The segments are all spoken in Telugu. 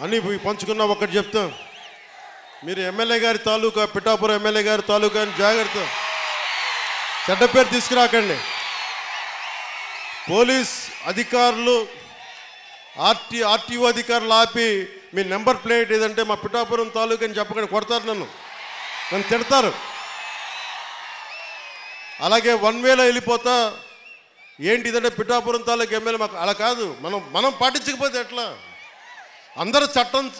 అని పంచుకున్నా ఒకటి చెప్తా, మీరు ఎమ్మెల్యే గారి తాలూకా, పిఠాపురం ఎమ్మెల్యే గారి తాలూకా అని జాగ్రత్త, చెడ్డ పేరు తీసుకురాకండి. పోలీస్ అధికారులు ఆర్టీఓ అధికారులు ఆపి మీ నెంబర్ ప్లేట్ ఏదంటే మా పిఠాపురం తాలూకా అని చెప్పకండి, కొడతారు, నన్ను తిడతారు. అలాగే వన్ వేలో వెళ్ళిపోతా ఏంటి ఇదంటే పిఠాపురం తాలూకా ఎమ్మెల్యే మాకు అలా కాదు. మనం పాటించకపోతే ఎట్లా? అందరూ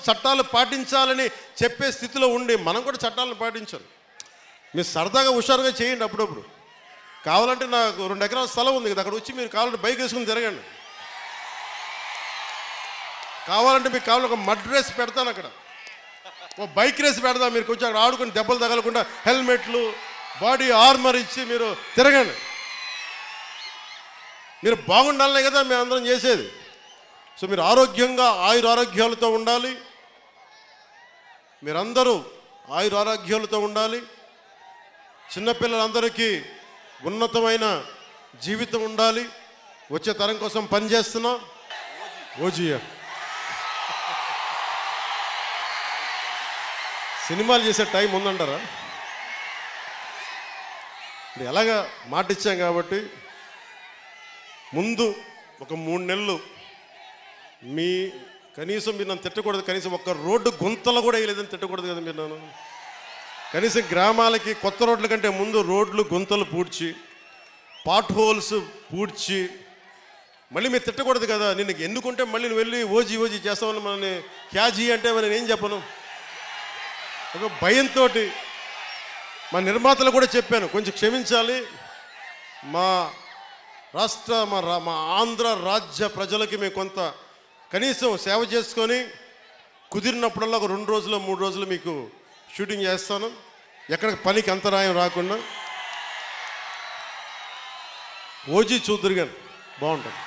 చట్టాలు పాటించాలని చెప్పే స్థితిలో ఉండి మనం కూడా చట్టాలను పాటించాలి. మీరు సరదాగా హుషారుగా చేయండి. అప్పుడప్పుడు కావాలంటే నాకు 2 ఎకరాల స్థలం ఉంది కదా, అక్కడ వచ్చి మీరు కావాలంటే బైక్ వేసుకుని తిరగండి. కావాలంటే మీకు కావాలంటే ఒక మడ్ రేస్ పెడతాను, అక్కడ ఒక బైక్ రేస్ పెడతాను. మీరు కొంచెం అక్కడ ఆడుకుని దెబ్బలు తగలకుండా హెల్మెట్లు, బాడీ ఆర్మర్ ఇచ్చి మీరు తిరగండి. మీరు బాగుండాలనే కదా మేము అందరం చేసేది. సో మీరు ఆరోగ్యంగా ఆయురారోగ్యాలతో ఉండాలి. మీరందరూ ఆయురారోగ్యాలతో ఉండాలి. చిన్నపిల్లలందరికీ ఉన్నతమైన జీవితం ఉండాలి. వచ్చే తరం కోసం పనిచేస్తున్నాం. ఓజీయా సినిమాలు చేసే టైం ఉందంటారా? ఎలాగా మాట ఇచ్చాం కాబట్టి ముందు ఒక 3 నెలలు మీ కనీసం మీరు నన్ను తిట్టకూడదు. కనీసం ఒక్క రోడ్డు గుంతలు కూడా వేయలేదని తిట్టకూడదు కదా మీరు నన్ను. కనీసం గ్రామాలకి కొత్త రోడ్ల కంటే ముందు రోడ్లు గుంతలు పూడ్చి, పాట్ హోల్స్ పూడ్చి మళ్ళీ మీరు తిట్టకూడదు కదా. నిన్ను ఎన్నుకుంటే మళ్ళీ నువ్వు వెళ్ళి ఓజీ చేస్తామని మనని క్యాజీ అంటే మరి నేను ఏం చెప్పను. ఒక భయంతో మా నిర్మాతలు కూడా చెప్పాను, కొంచెం క్షమించాలి. మా రాష్ట్ర మా ఆంధ్ర రాజ్య ప్రజలకి మేము కొంత కనీసం సేవ చేసుకొని కుదిరినప్పుడల్లా ఒక 2 రోజులు 3 రోజులు మీకు షూటింగ్ చేస్తాను, ఎక్కడికి పనికి అంతరాయం రాకుండా. ఓజీ చూద్దరు కానీ బాగుంటుంది.